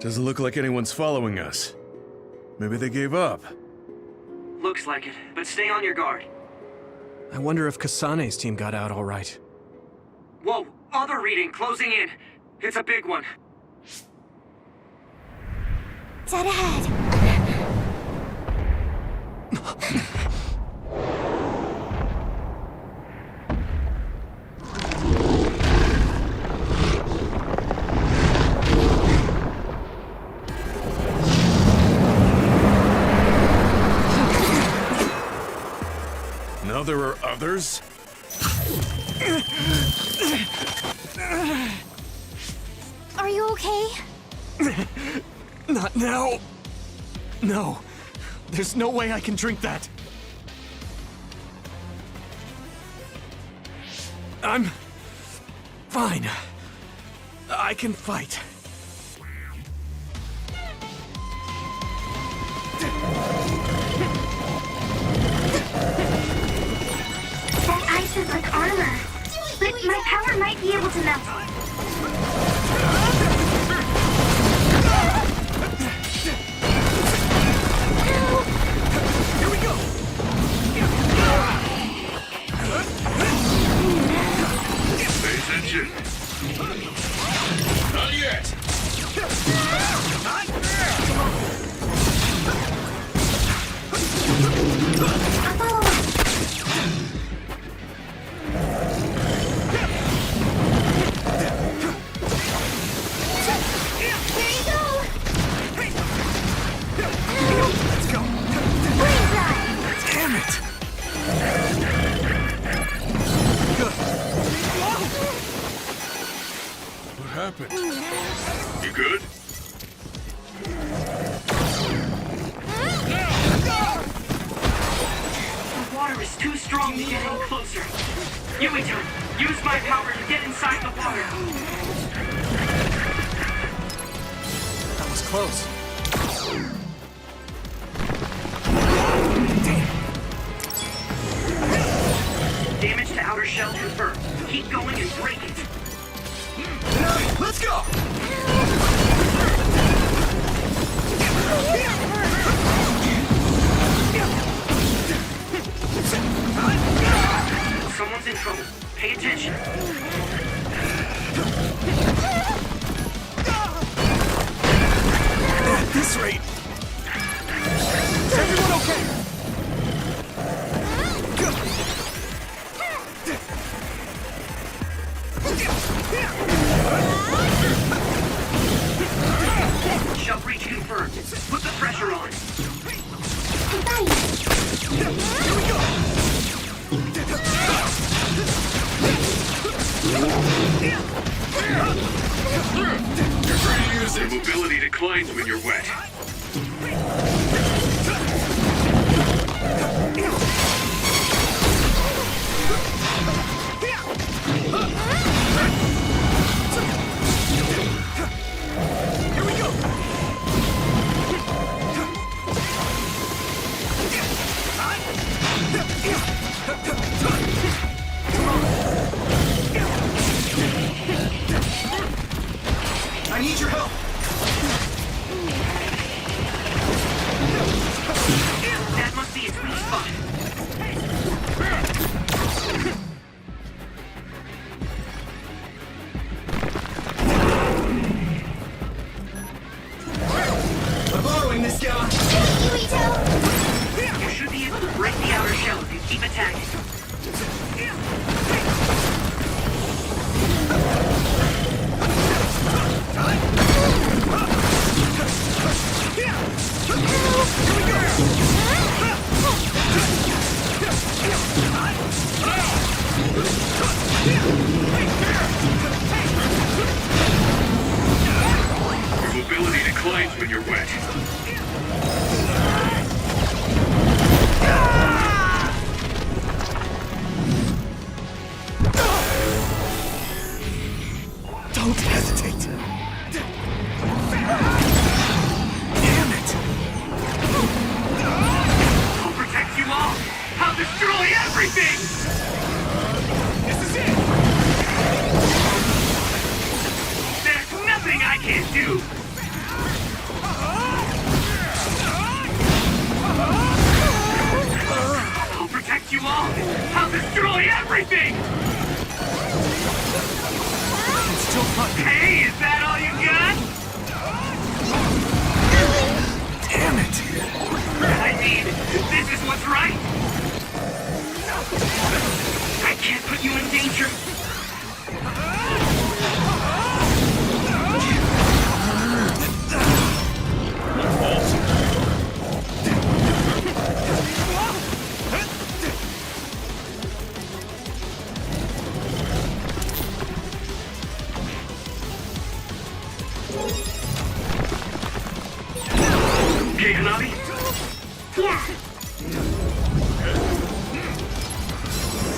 Doesn't look like anyone's following us. Maybe they gave up. Looks like it, but stay on your guard. I wonder if Kasane's team got out all right. Whoa, other reading closing in. It's a big one. Dead ahead. Now there are others? Are you okay? Not now. No. There's no way I can drink that. I'm fine. I can fight. That ice is like armor. But my power might be able to melt it. Here we go! Pay attention. Not yet. I'll follow up. There you go! Let's go! Brain ride! Damn it! Good. What happened? You good? The water is too strong to get any closer. Yuito, use my power to get inside the water. That was close. Damage to outer shell confirmed. Keep going and break it. Let's go! Someone's in trouble. Pay attention. At this rate... Is everyone okay? Shell breach confirmed. Put the pressure on. Your mobility declines when you're wet. Here we go! I need your help! That must be its weak spot. I'm borrowing this guy! Yuito! You should be able to break the outer shell if you keep attacking. Your mobility declines when you're wet. Don't hesitate! Damn it! I'll protect you all. I'll destroy everything. This is it! There's nothing I can't do. fight. Hey, is that all you got? Damn it! I mean, this is what's right. I can't put you in danger. Okay, Hanabi? Yeah.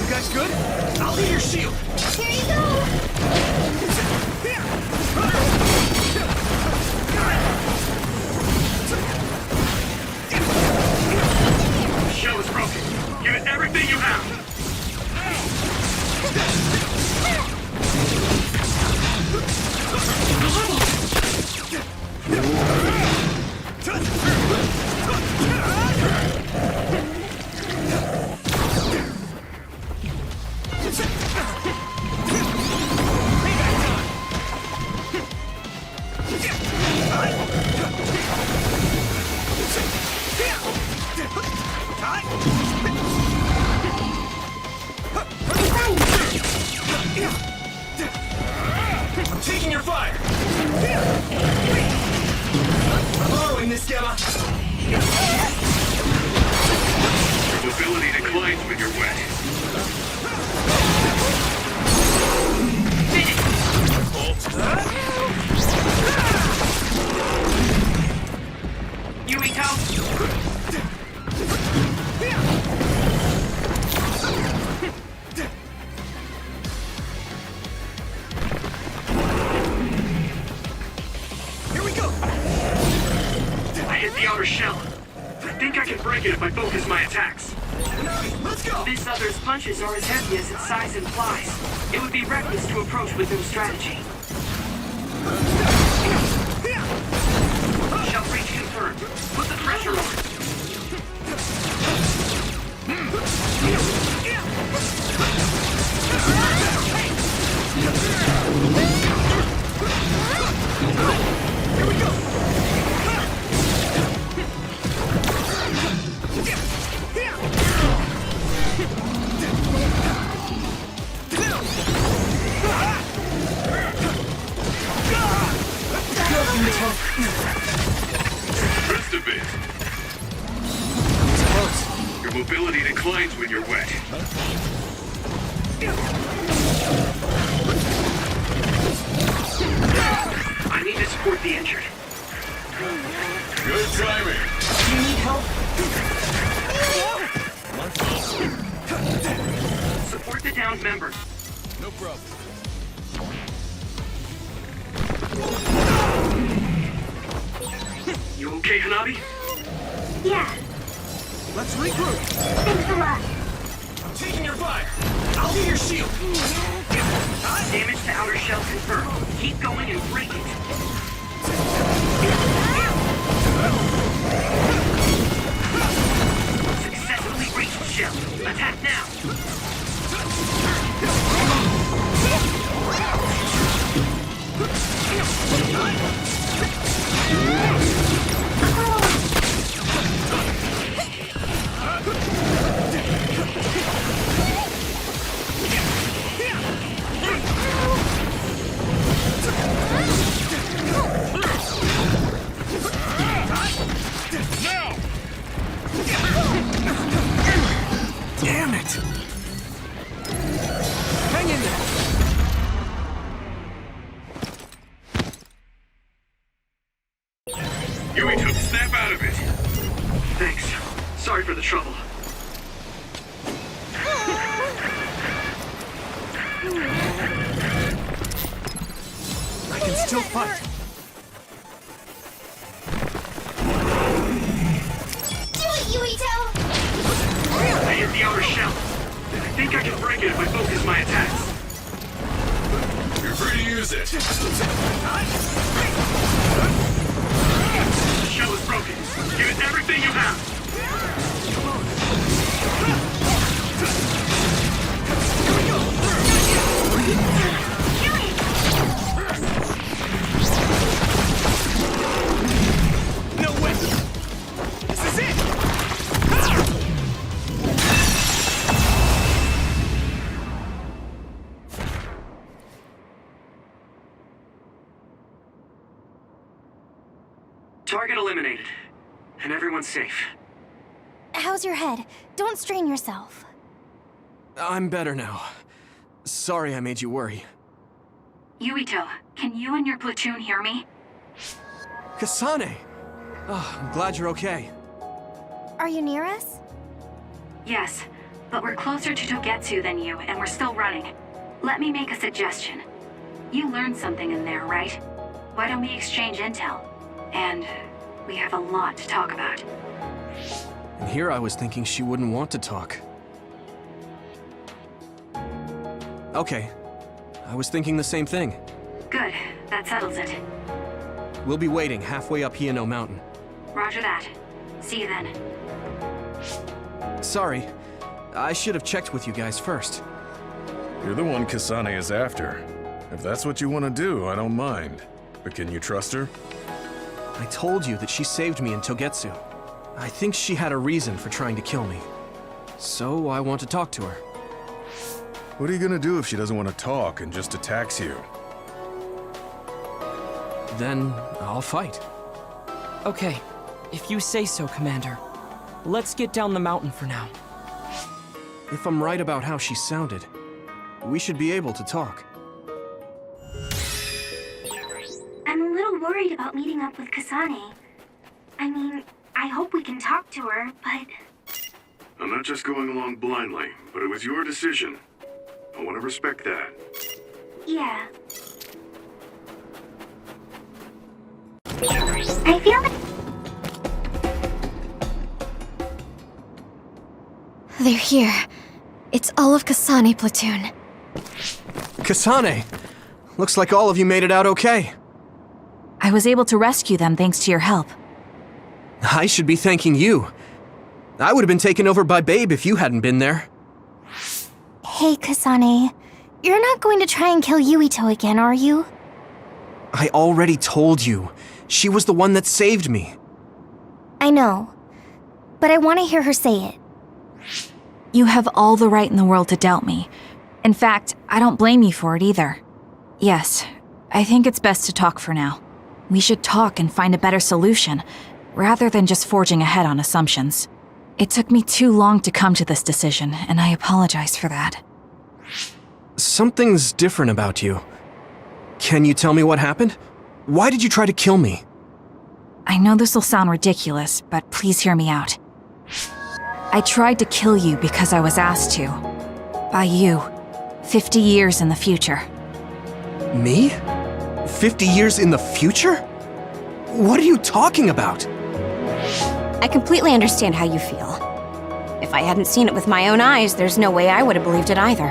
You guys good? I'll be your shield. Here you go. The shell is broken. Give it everything you have. I'm taking your fire. I'm borrowing this gamma. Your mobility declines when you're wet. Yuito? Here we go. I hit the outer shell. I think I can break it if I focus my attacks. Let's go. This other's punches are as heavy as its size implies. It would be reckless to approach with no strategy. Shell breach confirmed. Put the pressure on. Here we go. Rest a bit. Your mobility declines when you're wet. I need to support the injured. Good timing. Do you need help? Support the downed member. No problem. You okay, Hanabi? Yeah. Let's regroup. Thanks a lot. I'm taking your fire. I'll be your shield. Damage to outer shell confirmed. Keep going and break it. Successfully breached shell. Attack now. Damn it! Hang in there. Yuito, snap out of it. Thanks. Sorry for the trouble. I can still fight. Do it, Yuito! I hit the outer shell. I think I can break it if I focus my attacks. You're free to use it. The shell is broken. Give it everything you have. Target eliminated. And everyone's safe. How's your head? Don't strain yourself. I'm better now. Sorry I made you worry. Yuito, can you and your platoon hear me? Kasane! Oh, I'm glad you're okay. Are you near us? Yes, but we're closer to Togetsu than you, and we're still running. Let me make a suggestion. You learned something in there, right? Why don't we exchange intel? And we have a lot to talk about. And here I was thinking she wouldn't want to talk. Okay. I was thinking the same thing. Good, that settles it. We'll be waiting halfway up Hieno Mountain. Roger that. See you then. Sorry. I should have checked with you guys first. You're the one Kasane is after. If that's what you want to do, I don't mind. But can you trust her? I told you that she saved me in Togetsu. I think she had a reason for trying to kill me. So I want to talk to her. What are you gonna do if she doesn't want to talk and just attacks you? Then I'll fight. Okay, if you say so, Commander. Let's get down the mountain for now. If I'm right about how she sounded, we should be able to talk. I'm a little worried about meeting up with Kasane. I mean, I hope we can talk to her, but... I'm not just going along blindly, but it was your decision. I want to respect that. yeah. I feel that... They're here. It's all of Kasane platoon. Kasane! Looks like all of you made it out okay. I was able to rescue them thanks to your help. I should be thanking you. I would have been taken over by Babe if you hadn't been there. Hey, Kasane. You're not going to try and kill Yuito again, are you? I already told you. She was the one that saved me. I know. But I want to hear her say it. You have all the right in the world to doubt me. In fact, I don't blame you for it either. Yes, I think it's best to talk for now. We should talk and find a better solution, rather than just forging ahead on assumptions. It took me too long to come to this decision, and I apologize for that. Something's different about you. Can you tell me what happened? Why did you try to kill me? I know this will sound ridiculous, but please hear me out. I tried to kill you because I was asked to. By you. 50 years in the future. Me? 50 years in the future? What are you talking about? I completely understand how you feel. If I hadn't seen it with my own eyes, there's no way I would have believed it either.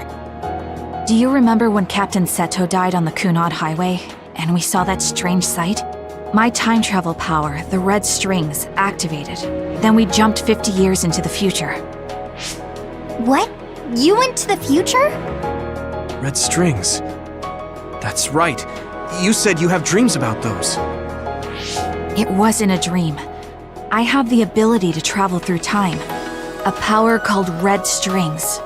Do you remember when Captain Seto died on the Kunad Highway, and we saw that strange sight? My time travel power, the red strings, activated. Then we jumped 50 years into the future. What? You went to the future? Red strings. That's right. You said you have dreams about those. It wasn't a dream. I have the ability to travel through time. A power called red strings.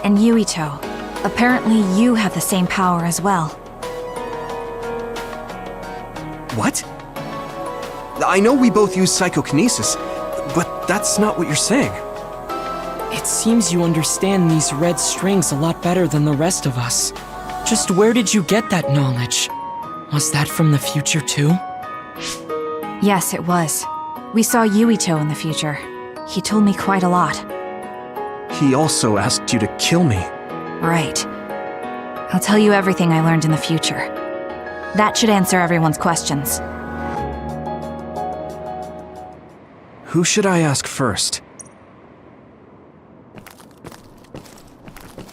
And Yuito, apparently you have the same power as well. What? I know we both use psychokinesis, but that's not what you're saying. It seems you understand these red strings a lot better than the rest of us. Just where did you get that knowledge? Was that from the future too? Yes, it was. We saw Yuito in the future. He told me quite a lot. He also asked you to kill me. Right. I'll tell you everything I learned in the future. That should answer everyone's questions. Who should I ask first?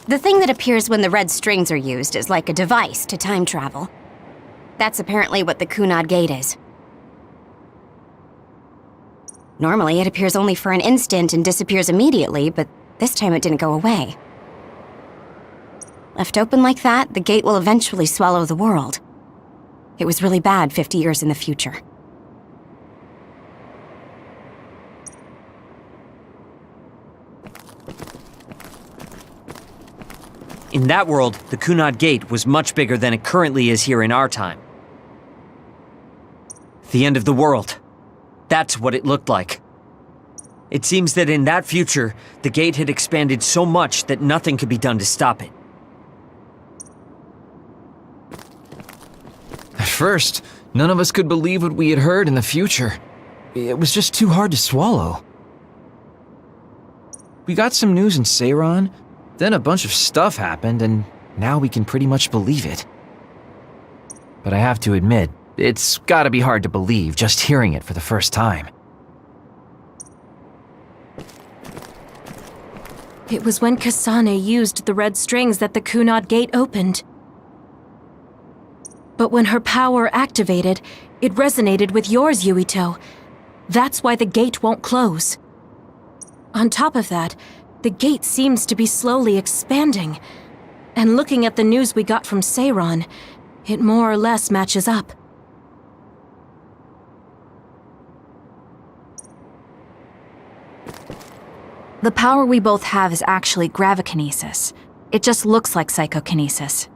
The thing that appears when the red strings are used is like a device to time travel. That's apparently what the Kunad Gate is. Normally, it appears only for an instant and disappears immediately, but this time it didn't go away. Left open like that, the gate will eventually swallow the world. It was really bad 50 years in the future. In that world, the Kunad Gate was much bigger than it currently is here in our time. The end of the world. That's what it looked like. It seems that in that future, the gate had expanded so much that nothing could be done to stop it. At first, none of us could believe what we had heard in the future. It was just too hard to swallow. We got some news in Seiran, then a bunch of stuff happened, and now we can pretty much believe it. But I have to admit, it's gotta be hard to believe just hearing it for the first time. It was when Kasane used the red strings that the Kunad gate opened. But when her power activated, it resonated with yours, Yuito. That's why the gate won't close. On top of that, the gate seems to be slowly expanding. And looking at the news we got from Seiran, it more or less matches up. The power we both have is actually gravikinesis. It just looks like psychokinesis.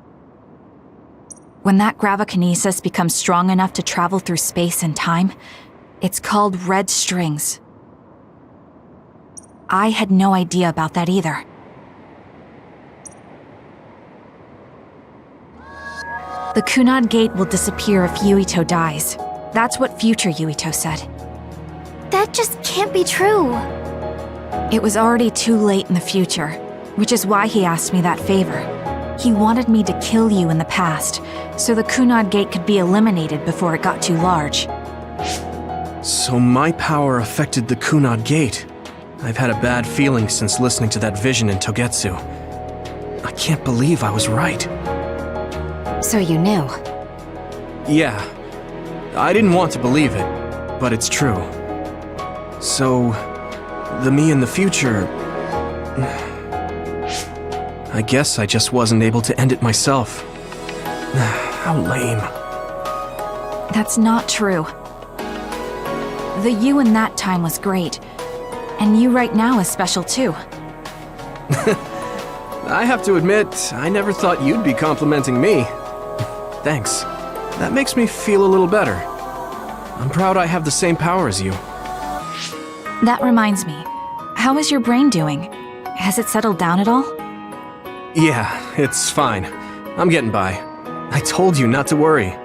When that gravikinesis becomes strong enough to travel through space and time, it's called red strings. I had no idea about that either. The Kunad gate will disappear if Yuito dies. That's what future Yuito said. That just can't be true. It was already too late in the future, which is why he asked me that favor. He wanted me to kill you in the past, so the Kunad gate could be eliminated before it got too large. So my power affected the Kunad gate. I've had a bad feeling since listening to that vision in Togetsu. I can't believe I was right. So you knew? Yeah. I didn't want to believe it, but it's true. So, the me in the future... I guess I just wasn't able to end it myself. How lame. That's not true. The you in that time was great, and you right now is special too. I have to admit, I never thought you'd be complimenting me. Thanks. That makes me feel a little better. I'm proud I have the same power as you. That reminds me, how is your brain doing? Has it settled down at all? Yeah, it's fine. I'm getting by. I told you not to worry.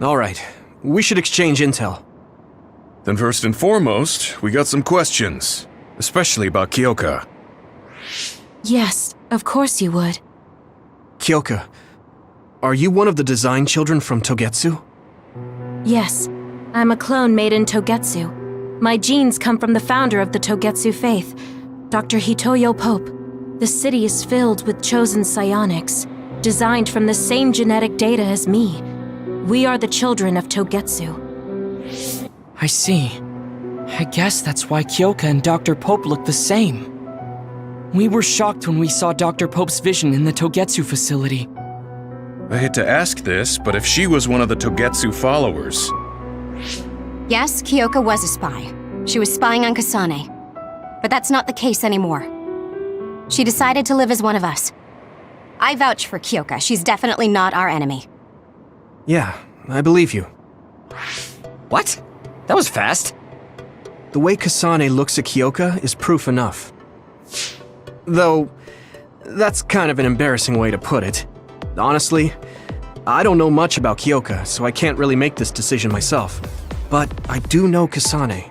Alright, we should exchange intel. Then first and foremost, we got some questions. Especially about Kyoka. Yes, of course you would. Kyoka, are you one of the design children from Togetsu? Yes, I'm a clone made in Togetsu. My genes come from the founder of the Togetsu faith, Dr. Hitoyo Pope. The city is filled with chosen psionics, designed from the same genetic data as me. We are the children of Togetsu. I see. I guess that's why Kyoka and Dr. Pope look the same. We were shocked when we saw Dr. Pope's vision in the Togetsu facility. I hate to ask this, but if she was one of the Togetsu followers... Yes, Kyoka was a spy. She was spying on Kasane. But that's not the case anymore. She decided to live as one of us. I vouch for Kyoka. She's definitely not our enemy. Yeah, I believe you. What? That was fast. The way Kasane looks at Kyoka is proof enough. Though, that's kind of an embarrassing way to put it. Honestly, I don't know much about Kyoka, so I can't really make this decision myself. But I do know Kasane.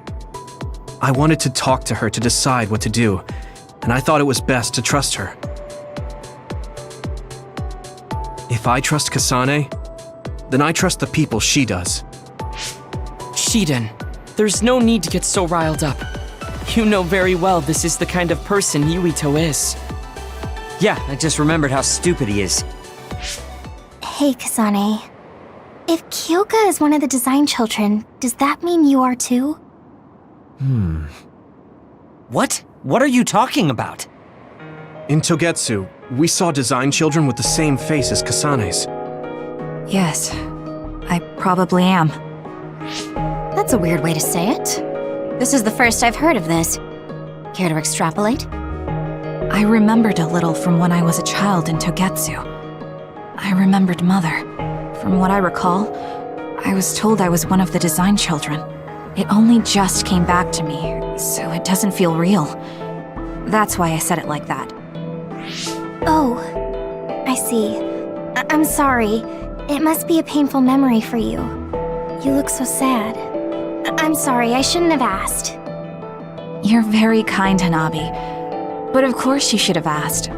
I wanted to talk to her to decide what to do, and I thought it was best to trust her. If I trust Kasane, then I trust the people she does. Shiden, there's no need to get so riled up. You know very well this is the kind of person Yuito is. Yeah, I just remembered how stupid he is. Hey, Kasane. If Kyoka is one of the design children, does that mean you are too? What? What are you talking about? In Togetsu, we saw design children with the same face as Kasane's. Yes, I probably am. That's a weird way to say it. This is the first I've heard of this. Care to extrapolate? I remembered a little from when I was a child in Togetsu. I remembered Mother. From what I recall, I was told I was one of the design children. It only just came back to me, so it doesn't feel real. That's why I said it like that. Oh, I see. I'm sorry. It must be a painful memory for you. You look so sad. I'm sorry, I shouldn't have asked. You're very kind, Hanabi. But of course you should have asked.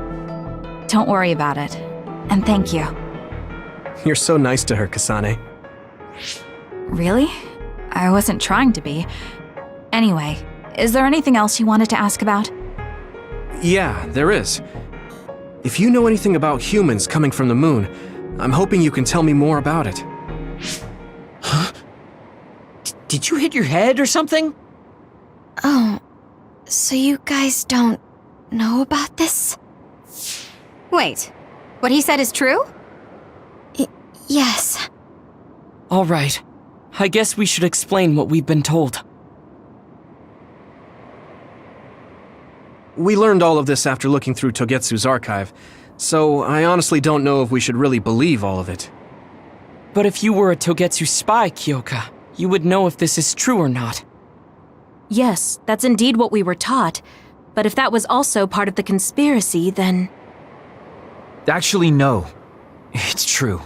Don't worry about it. And thank you. You're so nice to her, Kasane. Really? I wasn't trying to be. Anyway, is there anything else you wanted to ask about? Yeah, there is. If you know anything about humans coming from the moon, I'm hoping you can tell me more about it. Huh? Did you hit your head or something? Oh, so you guys don't know about this? Wait, what he said is true? Yes. All right. I guess we should explain what we've been told. We learned all of this after looking through Togetsu's archive, so I honestly don't know if we should really believe all of it. But if you were a Togetsu spy, Kyoka, you would know if this is true or not. Yes, that's indeed what we were taught. But if that was also part of the conspiracy, then... Actually, no. It's true.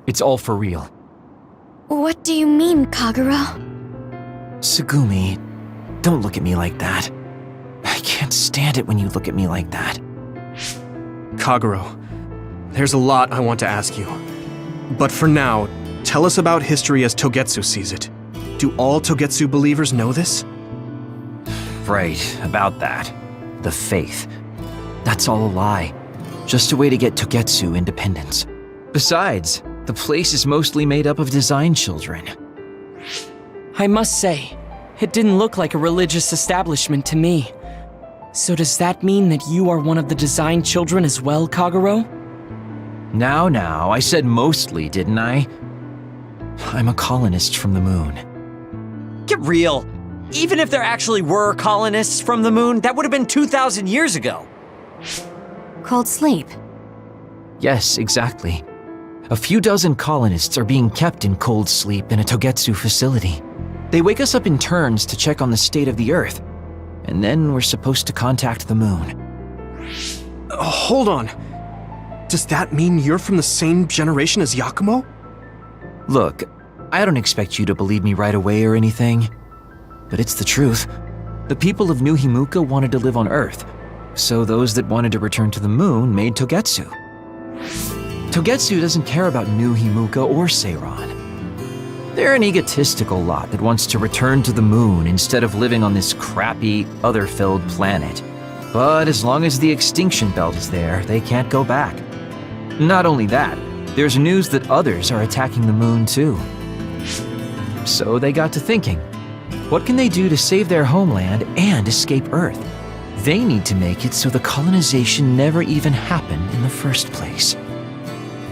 It's all for real. What do you mean, Kagura? Tsugumi, don't look at me like that. I can't stand it when you look at me like that. Kaguro, there's a lot I want to ask you. But for now, tell us about history as Togetsu sees it. Do all Togetsu believers know this? Right, about that. The faith. That's all a lie. Just a way to get Togetsu independence. Besides, the place is mostly made up of design children. I must say, it didn't look like a religious establishment to me. So does that mean that you are one of the design children as well, Kaguro? Now, I said mostly, didn't I? I'm a colonist from the moon. Get real. Even if there actually were colonists from the moon, that would have been 2,000 years ago. Cold sleep. Yes, exactly. A few dozen colonists are being kept in cold sleep in a Togetsu facility. They wake us up in turns to check on the state of the Earth, and then we're supposed to contact the moon. Hold on. Does that mean you're from the same generation as Yakumo? Look, I don't expect you to believe me right away or anything, but it's the truth. The people of New Himuka wanted to live on Earth, so those that wanted to return to the moon made Togetsu. Togetsu doesn't care about New Himuka or Seiran. They're an egotistical lot that wants to return to the moon instead of living on this crappy, other-filled planet. But as long as the extinction belt is there, they can't go back. Not only that, there's news that others are attacking the moon too. So they got to thinking, what can they do to save their homeland and escape Earth? They need to make it so the colonization never even happened in the first place.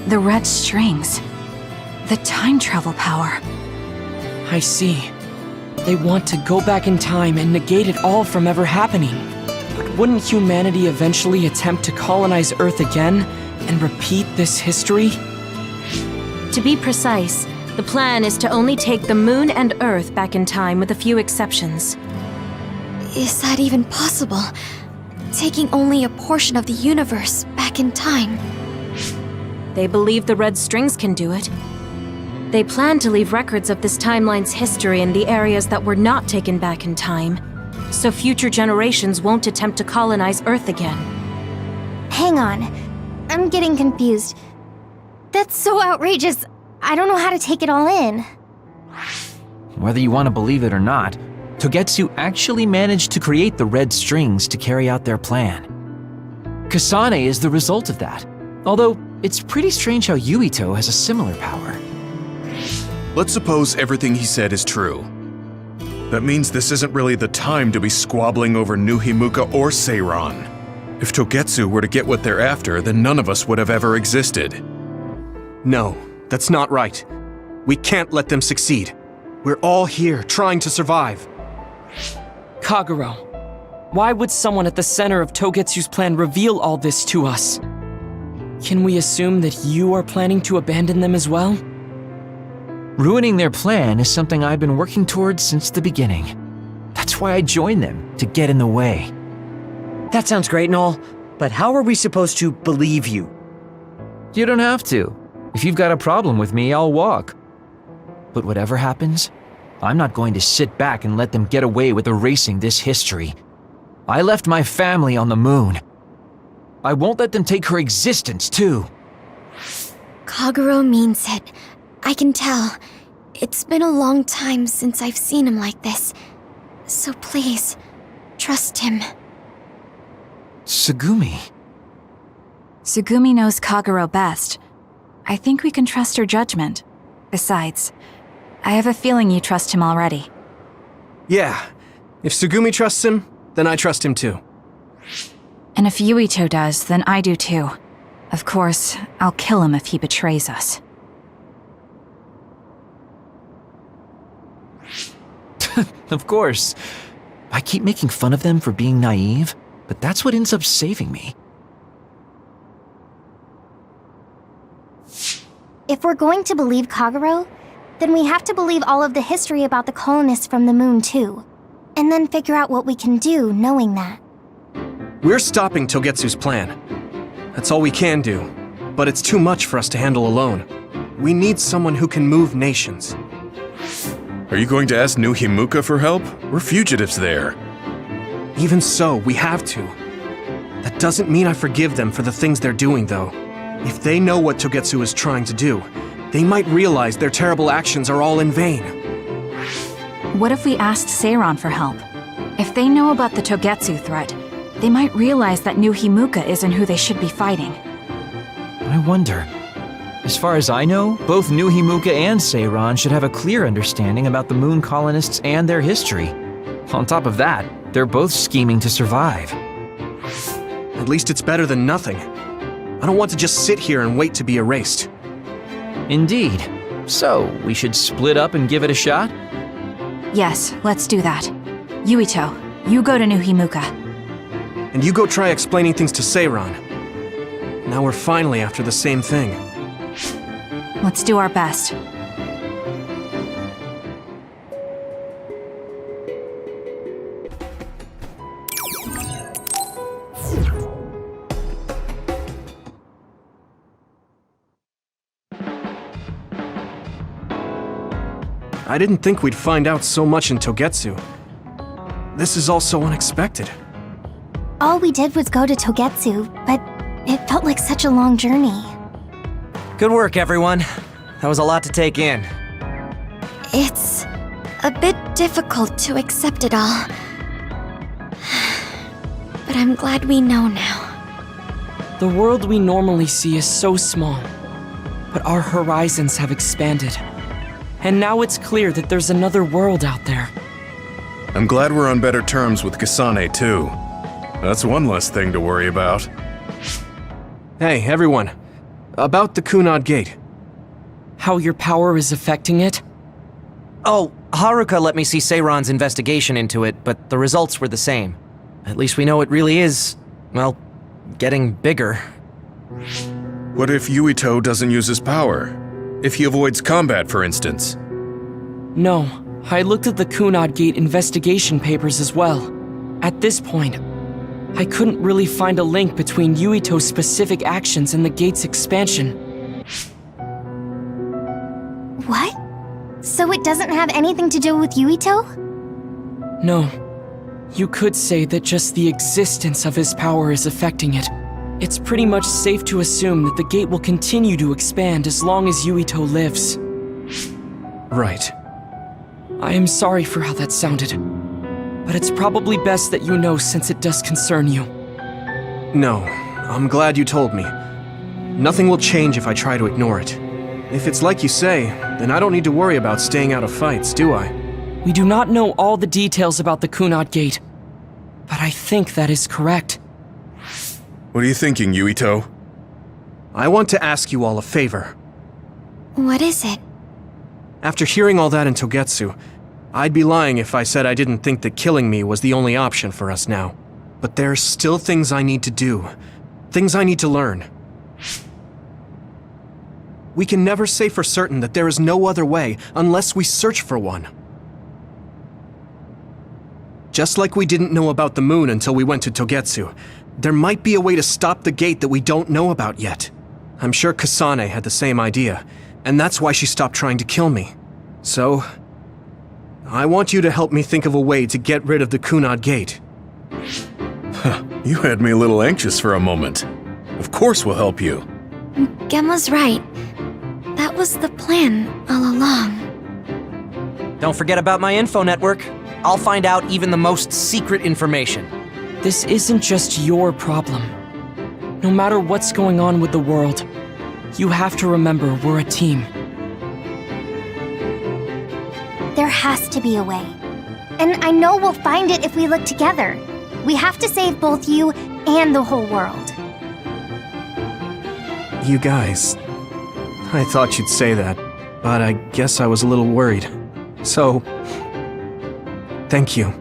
The red strings. The time travel power. I see. They want to go back in time and negate it all from ever happening. But wouldn't humanity eventually attempt to colonize Earth again and repeat this history? To be precise, the plan is to only take the moon and Earth back in time with a few exceptions. Is that even possible? Taking only a portion of the universe back in time? They believe the red strings can do it. They plan to leave records of this timeline's history in the areas that were not taken back in time, so future generations won't attempt to colonize Earth again. Hang on. I'm getting confused. That's so outrageous. I don't know how to take it all in. Whether you want to believe it or not, Togetsu actually managed to create the red strings to carry out their plan. Kasane is the result of that, although it's pretty strange how Yuito has a similar power. Let's suppose everything he said is true. That means this isn't really the time to be squabbling over New Himuka or Seiran. If Togetsu were to get what they're after, then none of us would have ever existed. No, that's not right. We can't let them succeed. We're all here trying to survive. Kaguro, why would someone at the center of Togetsu's plan reveal all this to us? Can we assume that you are planning to abandon them as well? Ruining their plan is something I've been working towards since the beginning. That's why I joined them, to get in the way. That sounds great and all, but how are we supposed to believe you? You don't have to. If you've got a problem with me, I'll walk. But whatever happens, I'm not going to sit back and let them get away with erasing this history. I left my family on the moon. I won't let them take her existence, too. Kagero means it. I can tell. It's been a long time since I've seen him like this. So please, trust him. Tsugumi. Tsugumi knows Kagero best. I think we can trust her judgment. Besides, I have a feeling you trust him already. Yeah, if Tsugumi trusts him, then I trust him too. And if Yuito does, then I do too. Of course, I'll kill him if he betrays us. Of course. I keep making fun of them for being naive, but that's what ends up saving me. If we're going to believe Kagero, then we have to believe all of the history about the colonists from the moon too. And then figure out what we can do knowing that. We're stopping Togetsu's plan. That's all we can do, but it's too much for us to handle alone. We need someone who can move nations. Are you going to ask New Himuka for help? We're fugitives there. Even so, we have to. That doesn't mean I forgive them for the things they're doing, though. If they know what Togetsu is trying to do, they might realize their terrible actions are all in vain. What if we asked Seiran for help? If they know about the Togetsu threat, they might realize that New Himuka isn't who they should be fighting. I wonder. As far as I know, both New Himuka and Seiran should have a clear understanding about the moon colonists and their history. On top of that, they're both scheming to survive. At least it's better than nothing. I don't want to just sit here and wait to be erased. Indeed. So, we should split up and give it a shot? Yes, let's do that. Yuito, you go to New Himuka. And you go try explaining things to Seiran. Now we're finally after the same thing. Let's do our best. I didn't think we'd find out so much in Togetsu. This is all so unexpected. All we did was go to Togetsu, but it felt like such a long journey. Good work, everyone. That was a lot to take in. It's a bit difficult to accept it all. But I'm glad we know now. The world we normally see is so small, but our horizons have expanded. And now it's clear that there's another world out there. I'm glad we're on better terms with Kasane, too. That's one less thing to worry about. Hey, everyone. About the Kunad Gate. How your power is affecting it? Oh, Haruka let me see Seiran's investigation into it, but the results were the same. At least we know it really is, well, getting bigger. What if Yuito doesn't use his power? If he avoids combat, for instance? No, I looked at the Kunad Gate investigation papers as well. At this point, I couldn't really find a link between Yuito's specific actions and the gate's expansion. What? So it doesn't have anything to do with Yuito? No. You could say that just the existence of his power is affecting it. It's pretty much safe to assume that the gate will continue to expand as long as Yuito lives. Right. I am sorry for how that sounded, but it's probably best that you know since it does concern you. No, I'm glad you told me. Nothing will change if I try to ignore it. If it's like you say, then I don't need to worry about staying out of fights, do I? We do not know all the details about the Kunad Gate, but I think that is correct. What are you thinking, Yuito? I want to ask you all a favor. What is it? After hearing all that in Togetsu, I'd be lying if I said I didn't think that killing me was the only option for us now. But there's still things I need to do. Things I need to learn. We can never say for certain that there is no other way unless we search for one. Just like we didn't know about the moon until we went to Togetsu, there might be a way to stop the gate that we don't know about yet. I'm sure Kasane had the same idea, and that's why she stopped trying to kill me. So, I want you to help me think of a way to get rid of the Kunad gate. You had me a little anxious for a moment. Of course we'll help you. Gemma's right. That was the plan all along. Don't forget about my info network. I'll find out even the most secret information. This isn't just your problem. No matter what's going on with the world, you have to remember we're a team. There has to be a way. And I know we'll find it if we look together. We have to save both you and the whole world. You guys... I thought you'd say that, but I guess I was a little worried. So... thank you.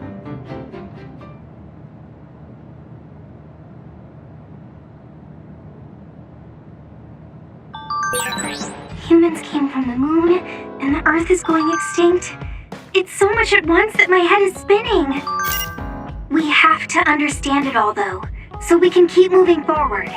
Humans came from the moon, and the Earth is going extinct. It's so much at once that my head is spinning. We have to understand it all, though, so we can keep moving forward.